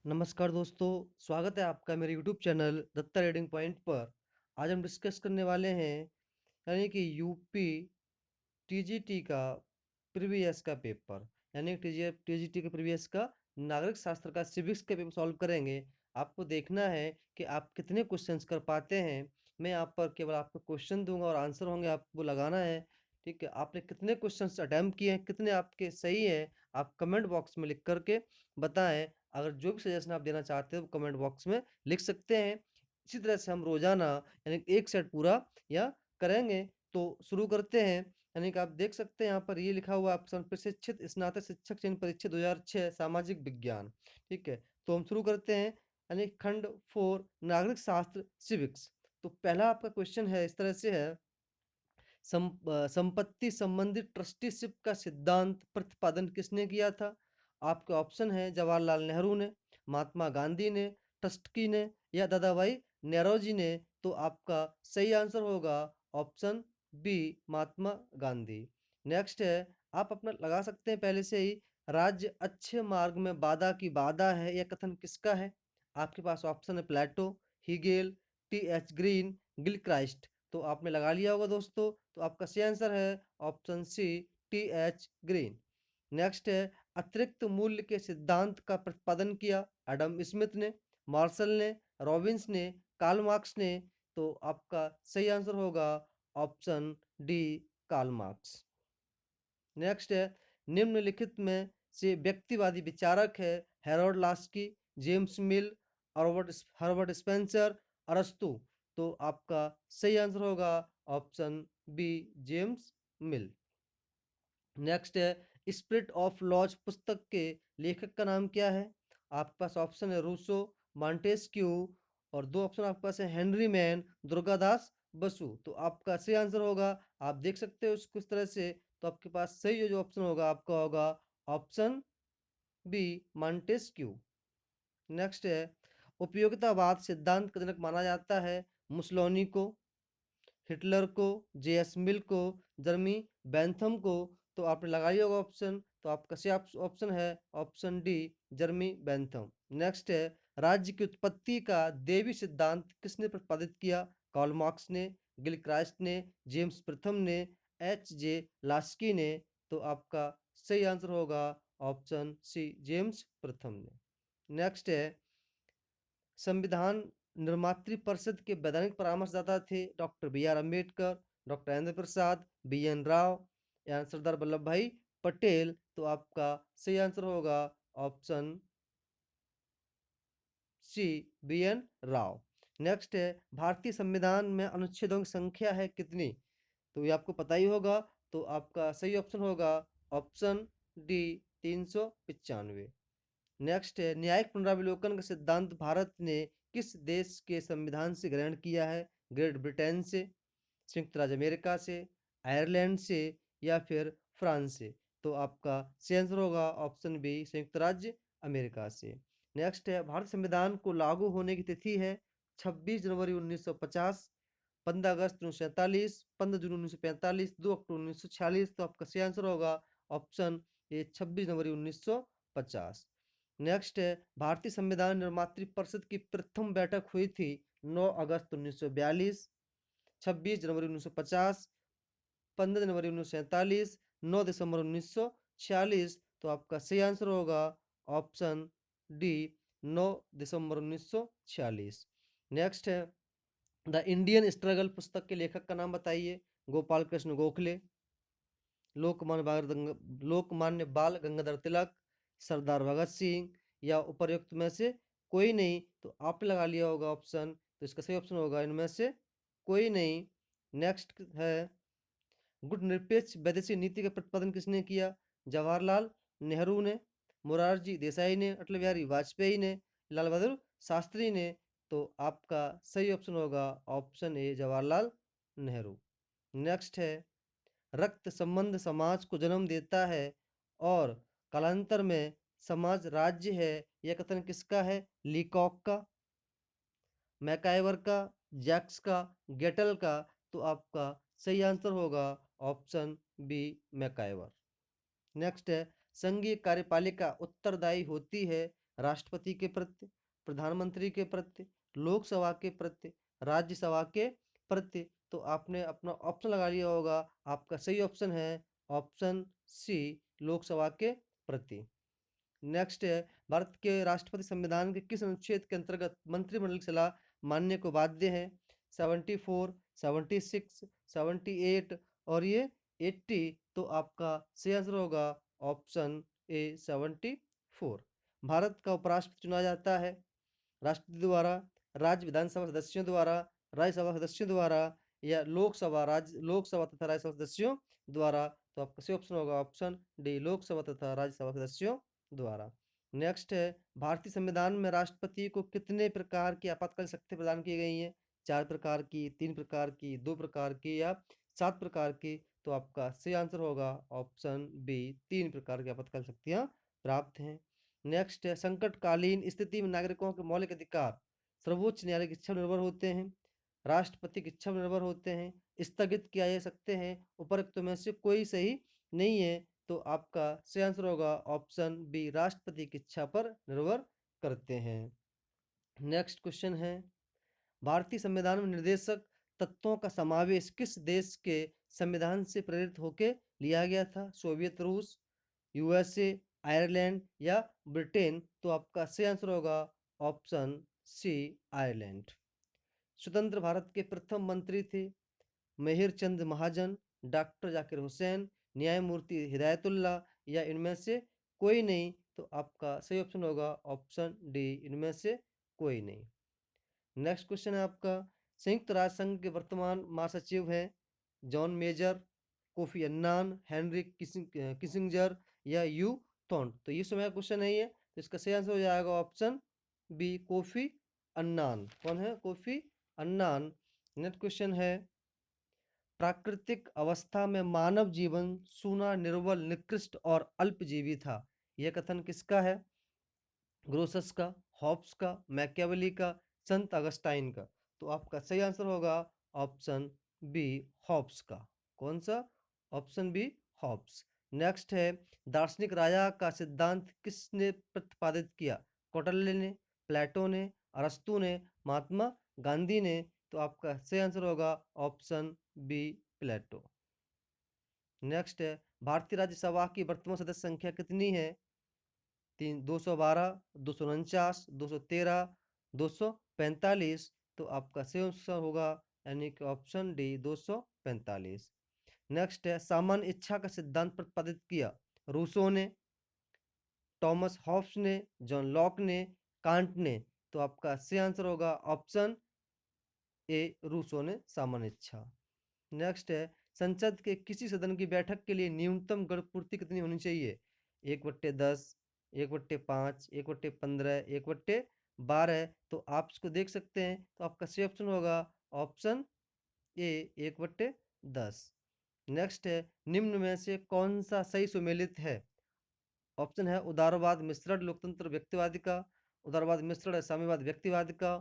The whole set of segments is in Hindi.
नमस्कार दोस्तों, स्वागत है आपका मेरे YouTube channel Datta reading point पर। आज हम डिस्कस करने वाले हैं यानी कि यूपी टीजीटी का प्रीवियस का पेपर, यानी टीजीटी के प्रीवियस का नागरिक शास्त्र का सिविक्स का पेपर सॉल्व करेंगे। आपको देखना है कि आप कितने क्वेश्चंस कर पाते हैं। मैं यहाँ पर केवल आपको क्वेश्चन दूंगा और आंसर होंगे आपको लगाना है। ठीक है, आपने कितने क्वेश्चंस अटेम्प्ट किए हैं, कितने आपके सही है, आप कमेंट बॉक्स में लिख करके बताएं। अगर जो भी सजेशन आप देना चाहते हो कमेंट बॉक्स में लिख सकते हैं। इसी तरह से हम रोजाना यानी एक सेट पूरा या करेंगे। तो शुरू करते हैं। यानी कि आप देख सकते हैं यहाँ पर ये लिखा हुआ है ऑप्शन प्रशिक्षित स्नातक शिक्षक चयन परीक्षा 2006 सामाजिक विज्ञान। ठीक है, तो हम शुरू करते हैं। यानी खंड 4 नागरिक शास्त्र सिविक्स। तो पहला आपका क्वेश्चन है, इस तरह से है। संपत्ति संबंधी ट्रस्टीशिप का सिद्धांत प्रतिपादन किसने किया था? आपके ऑप्शन है जवाहरलाल नेहरू ने, महात्मा गांधी ने, ट्रस्की ने या दादाभाई नेरोजी ने। तो आपका सही आंसर होगा option B, Mahatma Gandhi. Next है, आप अपना लगा सकते हैं पहले से ही। राज्य अच्छे मार्ग में बाधा की बाधा है, यह कथन किसका है? आपके पास ऑप्शन है Plato, Hegel, T H Green, Gilchrist. तो आपने लगा लिया होगा दोस्तों। तो आपका सही आंसर है option C, T H Green. Next है, अतिरिक्त मूल्य के सिद्धांत का प्रतिपादन किया एडम स्मिथ ने, मार्शल ने, रॉबिन्स ने, कार्ल मार्क्स ने। तो आपका सही आंसर होगा option D, Karl Marx. Next है, निम्नलिखित में से व्यक्तिवादी विचारक है Harold Laski, James Mill, Herbert Spencer, अरस्तु। तो आपका सही आंसर होगा option B, James Mill. Next है, स्पिरिट ऑफ लॉज पुस्तक के लेखक का नाम क्या है? आपके पास ऑप्शन है रूसो, मॉन्टेस्क्यू, और दो ऑप्शन आपके पास है हेनरी मैन, दुर्गादास बसु। तो आपका सही आंसर होगा, आप देख सकते हो उसको इस तरह से। तो आपके पास सही जो ऑप्शन होगा आपका होगा ऑप्शन बी, मॉन्टेस्क्यू। नेक्स्ट है, उपयोगितावाद सिद्धांत का जनक माना जाता है मुसोलिनी को, हिटलर को, जे.एस. मिल को, जर्मी बेंथम को। तो आपने लगाई होगा ऑप्शन। तो आपका सही ऑप्शन है ऑप्शन डी, जर्मी बेंथम। नेक्स्ट है, राज्य की उत्पत्ति का देवी सिद्धांत किसने प्रतिपादित किया? कार्ल मार्क्स ने, गिलक्राइस्ट ने, जेम्स प्रथम ने, एच जे लास्की ने। तो आपका सही आंसर होगा ऑप्शन सी, जेम्स प्रथम ने। नेक्स्ट है, संविधान निर्मात्री परिषद के वैधानिक परामर्शदाता थे doctor B R Ambedkar, doctor Rajendra Prasad, B N Rau या सरदार वल्लभ भाई पटेल। तो आपका सही आंसर होगा option C, B N Rau. Next है, भारतीय संविधान में अनुच्छेदों की संख्या है कितनी? तो ये आपको पता ही होगा। तो आपका सही ऑप्शन होगा ऑप्शन डी, 395। नेक्स्ट है, न्यायिक पुनरावलोकन का सिद्धांत भारत ने किस देश के संविधान से ग्रहण किया है? ग्रेट ब्रिटेन से, संयुक्त राज्य अमेरिका से, आयरलैंड से या फिर फ्रांस से। तो आपका सही आंसर होगा ऑप्शन बी, संयुक्त राज्य अमेरिका से। नेक्स्ट है, भारत संविधान को लागू होने की तिथि है 26 जनवरी 1950, 15 अगस्त 1947, 15 जून 1945, 2 अक्टूबर 1946। तो आपका सही आंसर होगा ऑप्शन ए, 26 जनवरी 1950। नेक्स्ट है, भारतीय संविधान निर्मात्री परिषद की प्रथम बैठक हुई थी 9 अगस्त 1942, 26 जनवरी 1950, 15 जनवरी 1947, 9 दिसंबर 1946। तो आपका सही आंसर होगा ऑप्शन डी, 9 दिसंबर 1946। नेक्स्ट है, द इंडियन स्ट्रगल पुस्तक के लेखक का नाम बताइए। गोपाल कृष्ण गोखले, लोकमान्य बाल गंगाधर तिलक, सरदार भगत सिंह या उपर्युक्त में से कोई नहीं। तो आपने लगा लिया होगा ऑप्शन। तो इसका सही ऑप्शन होगा इनमें से कोई नहीं। नेक्स्ट है, गुटनिरपेक्ष वैदेशिक नीति का प्रतिपादन किसने किया? जवाहरलाल नेहरू ने, मोरारजी देसाई ने, अटल बिहारी वाजपेयी ने, लाल बहादुर शास्त्री ने। तो आपका सही ऑप्शन होगा option A, Jawaharlal Nehru. Next है, रक्त संबंध समाज को जन्म देता है और कालांतर में समाज राज्य है, यह कथन किसका है? लीकॉक का, मैकाइवर का, जैक्स का, गेटल का। तो आपका सही आंसर होगा ऑप्शन बी, मैकाइवर। नेक्स्ट है, संघीय कार्यपालिका उत्तरदायी होती है राष्ट्रपति के प्रति, प्रधानमंत्री के प्रति, लोकसभा के प्रति, राज्यसभा के प्रति। तो आपने अपना ऑप्शन लगा लिया होगा। आपका सही ऑप्शन है ऑप्शन सी, लोकसभा के प्रति। नेक्स्ट है, भारत के राष्ट्रपति संविधान के किस अनुच्छेद के अंतर्गत मंत्रिमंडल की सलाह मानने को बाध्य है? 74, 76, 78 और ये 80। तो आपका सही आंसर होगा ऑप्शन ए 74। भारत का उपराष्ट्रपति चुना जाता है राष्ट्रपति द्वारा, राज्य विधानसभा सदस्यों द्वारा, राज्यसभा सदस्यों द्वारा या लोकसभा तथा राज्यसभा सदस्यों द्वारा। तो आपका सही ऑप्शन होगा ऑप्शन डी, लोकसभा तथा राज्यसभा सदस्यों द्वारा। नेक्स्ट है, भारतीय संविधान में राष्ट्रपति को कितने प्रकार की आपातकालीन शक्ति प्रदान की गई है? 4 प्रकार की, 3 प्रकार की, 2 प्रकार की या 7 प्रकार की? तो आपका सही आंसर होगा ऑप्शन बी, 3 प्रकार की आपातकालीन शक्तियां प्राप्त हैं। नेक्स्ट है, संकटकालीन स्थिति में नागरिकों के मौलिक अधिकार सर्वोच्च न्यायालय की इच्छा पर निर्भर होते हैं, राष्ट्रपति की इच्छा पर निर्भर होते हैं, स्थगित किया जा सकते हैं, उपरोक्त में से कोई सही नहीं है। तो आपका सही आंसर होगा ऑप्शन बी, राष्ट्रपति की इच्छा पर निर्भर करते हैं। नेक्स्ट क्वेश्चन है, भारतीय संविधान में निर्देशक तत्वों का समावेश किस देश के संविधान से प्रेरित होकर लिया गया था? सोवियत रूस, यूएसए, आयरलैंड या ब्रिटेन? तो आपका सही आंसर होगा ऑप्शन सी, आयरलैंड। स्वतंत्र भारत के प्रथम मंत्री थे मेहिर चंद महाजन, डॉक्टर जाकिर हुसैन, न्यायमूर्ति हिदायतुल्ला या इनमें से कोई नहीं? तो आपका सही ऑप्शन होगा ऑप्शन डी, इनमें से कोई नहीं। नेक्स्ट क्वेश्चन है आपका, संयुक्त राष्ट्र संघ के वर्तमान महासचिव हैं John Major, Kofi Annan, Henry Kissinger या यू थॉन्ट? तो ये समय का क्वेश्चन नहीं है, तो इसका सही आंसर हो जाएगा ऑप्शन बी, कोफी अन्नान। कौन है? Kofi Annan. नेक्स्ट क्वेश्चन है, प्राकृतिक अवस्था में मानव जीवन सूना, निर्बल, निकृष्ट और अल्पजीवी था, यह कथन किसका है? ग्रोसस का, हॉब्स का, मैकियावेली का, संत अगस्टाइन का? तो आपका सही आंसर होगा ऑप्शन बी, हॉब्स का। कौन सा? Option B, Hobbs. नेक्स्ट है, दार्शनिक राजा का सिद्धांत किसने प्रतिपादित किया? कौटिल्य ने, प्लेटो ने, अरस्तु ने, महात्मा गांधी ने? तो आपका सही आंसर होगा ऑप्शन बी, प्लेटो। नेक्स्ट है, भारतीय राज्यसभा की वर्तमान सदस्य संख्या कितनी है? 212, 249, 213, 245? तो आपका सही आंसर होगा यानी कि ऑप्शन डी, 245। नेक्स्ट है, सामान्य इच्छा का सिद्धांत प्रतिपादित किया रूसो ने, थॉमस हॉब्स ने, जॉन लॉक ने, कांट ने? तो आपका सही आंसर होगा ऑप्शन ए, रूसो ने सामान्य इच्छा। नेक्स्ट है, संसद के किसी सदन की बैठक के लिए न्यूनतम गण पूर्ति कितनी होनी चाहिए? 1/10, 1/5, 1/15, 1/12? तो आप इसको देख सकते हैं, तो आपका सही ऑप्शन होगा ऑप्शन ए, 1/10। नेक्स्ट है, निम्न में से कौन सा सही सुमेलित है? ऑप्शन है उदारवाद मिश्रण लोकतंत्र व्यक्तिवादी का, उदारवाद मिश्रण है साम्यवाद व्यक्तिवाद का,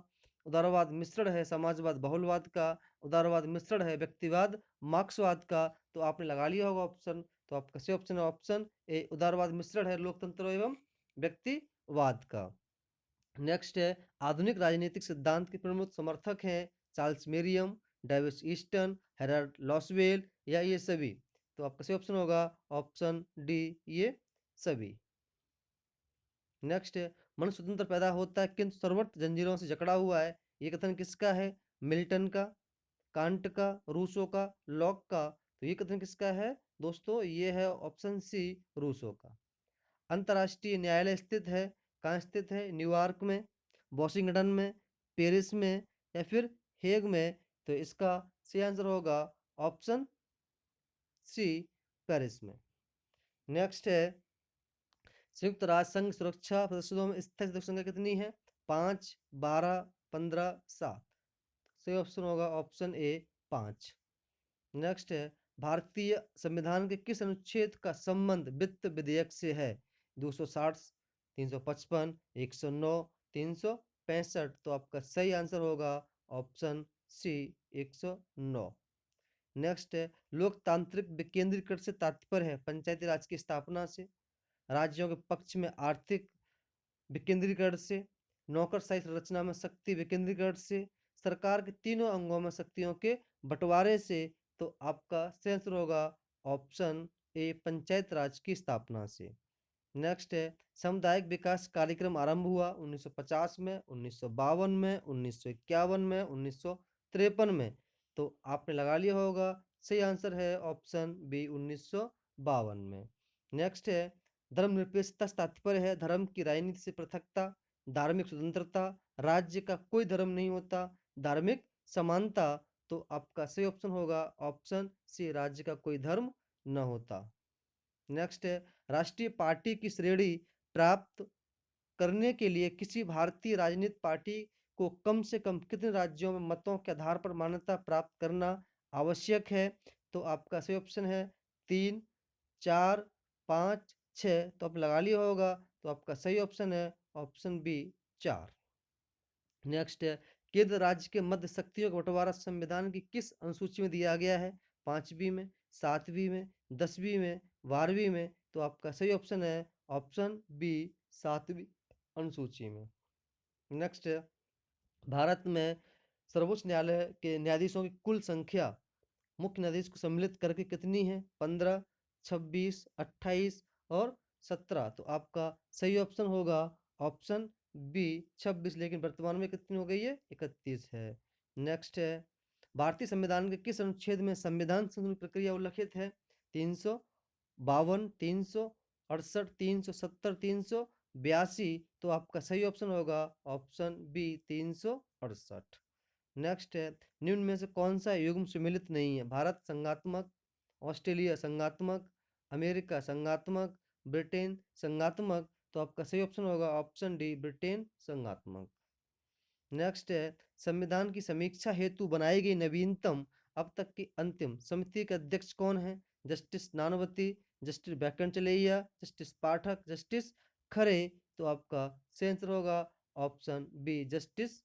उदारवाद मिश्रण है समाजवाद बहुलवाद का, उदारवाद मिश्रण है व्यक्तिवाद मार्क्सवाद का? तो आपने लगा लिया होगा ऑप्शन। तो आपका सही ऑप्शन है ऑप्शन ए, उदारवाद मिश्रण है लोकतंत्र एवं व्यक्तिवाद का। नेक्स्ट है, आधुनिक राजनीतिक सिद्धांत के प्रमुख समर्थक हैं Charles Merriam, Davis Easton, Harold Lasswell या ये सभी? तो आपका सही ऑप्शन होगा ऑप्शन डी, ये सभी। नेक्स्ट है, मनुष्य स्वतंत्र पैदा होता है किंतु सर्वत्र जंजीरों से जकड़ा हुआ है, ये कथन किसका है? मिल्टन का, कांट का, रूसो का, लॉक का? तो ये कथन किसका है दोस्तों? ये है ऑप्शन सी, रूसो का। अंतर्राष्ट्रीय न्यायालय स्थित है कहाँ स्थित है? न्यूयॉर्क में, वॉशिंगटन में, पेरिस में या फिर हेग में? तो इसका सही आंसर होगा ऑप्शन सी, पेरिस में। नेक्स्ट है, संयुक्त राष्ट्र संघ सुरक्षा सदस्यों में स्थायी सदस्य संख्या कितनी है? 5, 12, 15, 7? सही ऑप्शन होगा ऑप्शन ए, 5। नेक्स्ट है, भारतीय संविधान के किस अनुच्छेद का संबंध वित्त विधेयक से है? 260, 355, 109, 365? तो आपका सही आंसर होगा ऑप्शन सी, 109। नेक्स्ट है, लोकतांत्रिक विकेंद्रीकरण से तात्पर्य है पंचायती राज की स्थापना से, राज्यों के पक्ष में आर्थिक विकेंद्रीकरण से, नौकरशाही संरचना में शक्ति विकेंद्रीकरण से, सरकार के तीनों अंगों में शक्तियों के बंटवारे से, तो आपका सही आंसर होगा ऑप्शन ए पंचायत राज की स्थापना से। नेक्स्ट है सामुदायिक विकास कार्यक्रम आरंभ हुआ 1950 में, 1952 में, 1951 में, 1953 में। तो आपने लगा लिया होगा, सही आंसर है ऑप्शन बी 1952 में। नेक्स्ट है धर्मनिरपेक्षता से तात्पर्य है धर्म की राजनीति से पृथकता, धार्मिक स्वतंत्रता, राज्य का कोई धर्म नहीं होता, धार्मिक समानता। तो आपका सही ऑप्शन होगा ऑप्शन सी राज्य का कोई धर्म न होता। नेक्स्ट है राष्ट्रीय पार्टी की श्रेणी प्राप्त करने के लिए किसी भारतीय राजनीतिक पार्टी को कम से कम कितने राज्यों में मतों के आधार पर मान्यता प्राप्त करना आवश्यक है। तो आपका सही ऑप्शन है 3, 4, 5, 6। तो आप लगा लिया होगा, तो आपका सही ऑप्शन है ऑप्शन बी 4। नेक्स्ट है केंद्र राज्य के मध्य शक्तियों का बंटवारा संविधान की किस अनुसूची में दिया गया है? 5वीं में, 7वीं में, 10वीं में, 12वीं में। तो आपका सही ऑप्शन है ऑप्शन बी 7वीं अनुसूची में। नेक्स्ट है भारत में सर्वोच्च न्यायालय के न्यायाधीशों की कुल संख्या मुख्य न्यायाधीश को सम्मिलित करके कितनी है? 15, 26, 28 और 17। तो आपका सही ऑप्शन होगा ऑप्शन बी 26, लेकिन वर्तमान में कितनी हो गई है? 31 है। नेक्स्ट है भारतीय संविधान के किस अनुच्छेद में संविधान संशोधन प्रक्रिया उल्लिखित है? 352, 368, 370, 382। तो आपका सही ऑप्शन होगा ऑप्शन बी 368। नेक्स्ट है निम्न में से कौन सा युग्म सम्मिलित नहीं है? भारत संघात्मक, ऑस्ट्रेलिया संघात्मक, अमेरिका संघात्मक, ब्रिटेन संघात्मक। तो आपका सही ऑप्शन होगा ऑप्शन डी ब्रिटेन संघात्मक। नेक्स्ट है संविधान की समीक्षा हेतु बनाई गई नवीनतम अब तक की अंतिम समिति के अध्यक्ष कौन है? Justice Nanavati, justice Venkatachaliah, justice Pathak, justice Khare. तो आपका सही आंसर होगा option B justice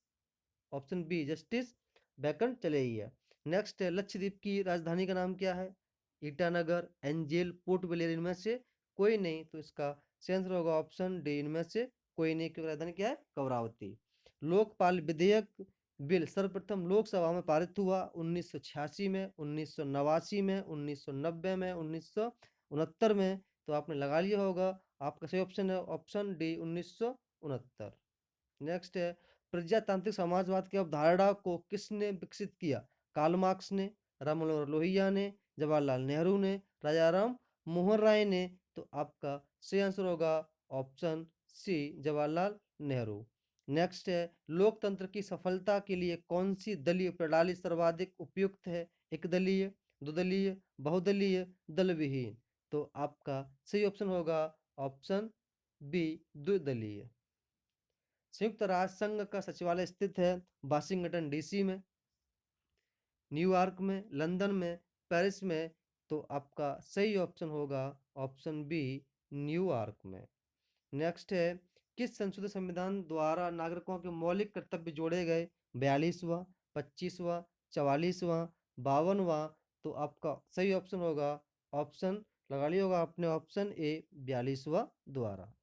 Venkatachaliah. Next है लक्षद्वीप की राजधानी का नाम क्या है? ईटानगर, एंजेल, पोर्ट ब्लेयर। इनमें से कोई नहीं। तो इसका सही आंसर होगा ऑप्शन डी इनमें से कोई नहीं, क्योंकि राजधानी क्या है? कमरावती। लोकपाल विधेयक बिल सर्वप्रथम लोकसभा में पारित हुआ 1986 में, 1989 में, 1990 में, 1969 में। तो आपने लगा लिया होगा, आपका सही ऑप्शन है ऑप्शन डी 1969। नेक्स्ट है प्रजातांत्रिक समाजवाद की अवधारणा को किसने विकसित किया? कार्ल मार्क्स ने, राम मनोहर लोहिया ने, जवाहरलाल नेहरू ने, राजाराम मोहन राय ने। तो आपका सही आंसर होगा option C Jawaharlal Nehru. Next है लोकतंत्र की सफलता के लिए कौन सी दलीय प्रणाली सर्वाधिक उपयुक्त है? एक दलीय, दो दलीय, बहुदलीय, दल विहीन। तो आपका सही ऑप्शन होगा ऑप्शन बी द्विदलीय। संयुक्त राष्ट्र संघ का सचिवालय स्थित है वाशिंगटन डीसी में, न्यूयॉर्क में, लंदन में, पेरिस में। तो आपका सही ऑप्शन होगा ऑप्शन बी न्यूयॉर्क में। नेक्स्ट है किस संशोधित संविधान द्वारा नागरिकों के मौलिक कर्तव्य जोड़े गए? 42वां, 25वां, 44वां, 52वां। तो आपका सही ऑप्शन होगा ऑप्शन लगा लिया होगा आपने ऑप्शन ए 42वां द्वारा।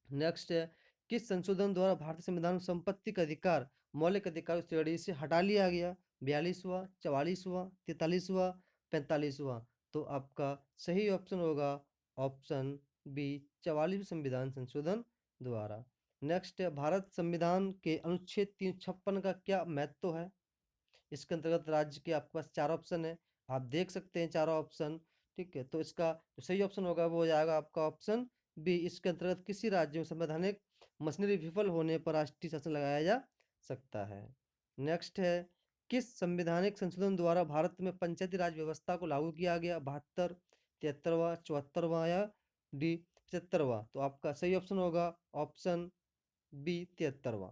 नेक्स्ट है किस संशोधन द्वारा भारतीय संविधान में संपत्ति का अधिकार मौलिक अधिकार श्रेणी से हटा लिया गया? 42वां, 44वां, 43वां, 45वां। तो आपका सही ऑप्शन होगा ऑप्शन बी 44 संविधान संशोधन द्वारा। नेक्स्ट है भारत संविधान के अनुच्छेद 356 का क्या महत्व है? इसके अंतर्गत राज्य के आपके पास 4 ऑप्शन है, आप देख सकते हैं चारों ऑप्शन। ठीक है, तो इसका जो सही ऑप्शन होगा वो हो जाएगा आपका ऑप्शन बी। इसके अंतर्गत किसी राज्य में संवैधानिक मशीनरी विफल होने पर राष्ट्रीय शासन लगाया जा सकता है। नेक्स्ट है किस संवैधानिक संशोधन द्वारा भारत में पंचायती राज व्यवस्था को लागू किया गया? 72, 73वां, 74वां या डी 75वां। तो आपका सही ऑप्शन होगा ऑप्शन बी 73वां।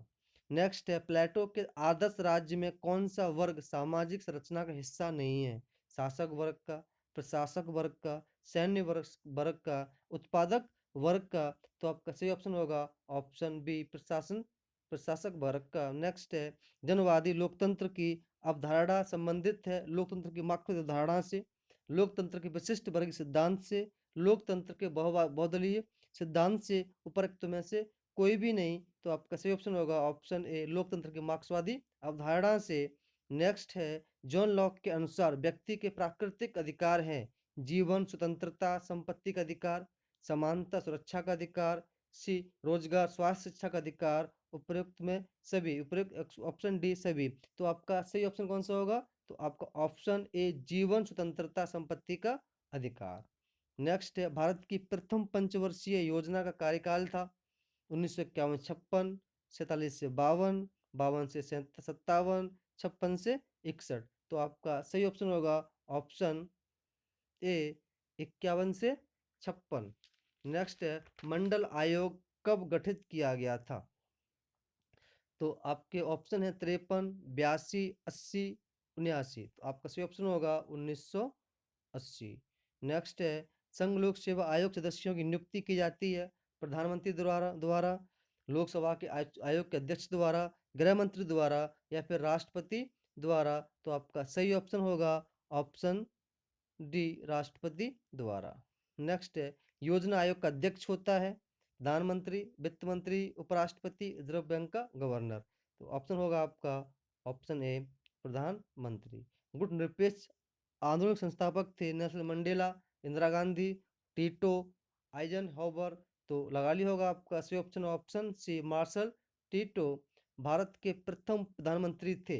नेक्स्ट है प्लेटो के आदर्श राज्य में कौन सा वर्ग सामाजिक संरचना का हिस्सा नहीं है? शासक वर्ग का, प्रशासक वर्ग का, सैन्य वर्ग का, उत्पादक वर्ग का। तो आपका सही ऑप्शन होगा ऑप्शन बी प्रशासक वर्ग का। नेक्स्ट है जनवादी लोकतंत्र की अवधारणा संबंधित है लोकतंत्र की मार्क्सवादी अवधारणा से, लोकतंत्र के विशिष्ट वर्गीय सिद्धांत से, लोकतंत्र के बहुदलीय सिद्धांत से, उपरोक्त में से कोई भी नहीं, तो आपका सही ऑप्शन होगा ऑप्शन ए लोकतंत्र की मार्क्सवादी अवधारणा से। नेक्स्ट है जॉन लॉक के अनुसार व्यक्ति के प्राकृतिक अधिकार हैं जीवन, स्वतंत्रता, संपत्ति का अधिकार, समानता, सुरक्षा का अधिकार, सी रोजगार, स्वास्थ्य, शिक्षा का अधिकार, उपयुक्त में सभी, उपयुक्त ऑप्शन डी सभी। तो आपका सही ऑप्शन कौन सा होगा? तो आपका ऑप्शन ए जीवन, स्वतंत्रता, संपत्ति का अधिकार। नेक्स्ट है भारत की प्रथम पंचवर्षीय योजना का कार्यकाल था 1951-56, 47 से 52, 52 से 57, 56 से 61। तो आपका सही ऑप्शन होगा ऑप्शन ए 51 से 56। नेक्स्ट है मंडल आयोग कब गठित किया गया था? तो आपके ऑप्शन है 53, 82, 80, 79। तो आपका सही ऑप्शन होगा 1980। नेक्स्ट है संघ लोक सेवा आयोग सदस्यों की नियुक्ति की जाती है प्रधानमंत्री द्वारा द्वारा लोकसभा के आयोग के अध्यक्ष द्वारा, गृह मंत्री द्वारा या फिर राष्ट्रपति द्वारा। तो आपका सही ऑप्शन होगा ऑप्शन डी राष्ट्रपति द्वारा। नेक्स्ट है योजना आयोग का अध्यक्ष होता है प्रधानमंत्री, वित्त मंत्री, उपराष्ट्रपति, रिजर्व बैंक का गवर्नर। तो ऑप्शन होगा आपका ऑप्शन ए प्रधानमंत्री। गुट निरपेक्ष आंदोलन के संस्थापक थे Nelson Mandela, Indira Gandhi, Tito, Eisenhower. तो लगा ली होगा आपका सही option option C Marshal Tito Bharat के प्रथम प्रधानमंत्री थे।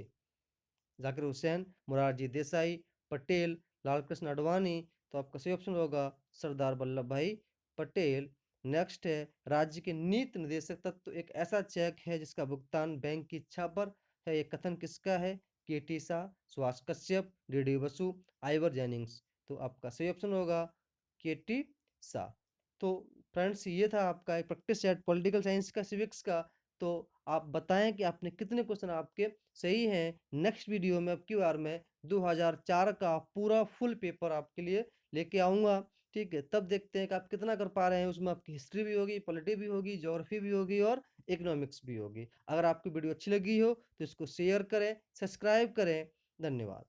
जाकिर हुसैन, मोरारजी देसाई, पटेल, लालकृष्ण आडवाणी। तो आपका सही ऑप्शन होगा सरदार वल्लभ भाई पटेल। नेक्स्ट है राज्य के नीति निर्देशक तत्व एक ऐसा चेक है जिसका भुगतान बैंक की इच्छा पर है। ये कथन किसका है? K T Shah, Subhash Kashyap, D Basu, Ivor Jennings. तो आपका सही ऑप्शन होगा केटी शाह। तो फ्रेंड्स ये था आपका एक प्रैक्टिस सेट पॉलिटिकल साइंस का, सिविक्स का। तो आप बताएं कि आपने कितने क्वेश्चन आपके सही हैं। नेक्स्ट वीडियो में अब की बार मैं 2004 का पूरा फुल पेपर आपके लिए लेके आऊँगा। ठीक है, तब देखते हैं कि आप कितना कर पा रहे हैं। उसमें आपकी हिस्ट्री भी होगी, पॉलिटी भी होगी, ज्योग्राफी भी होगी और इकोनॉमिक्स भी होगी। अगर आपको वीडियो अच्छी लगी हो तो इसको शेयर करें, सब्सक्राइब करें। धन्यवाद।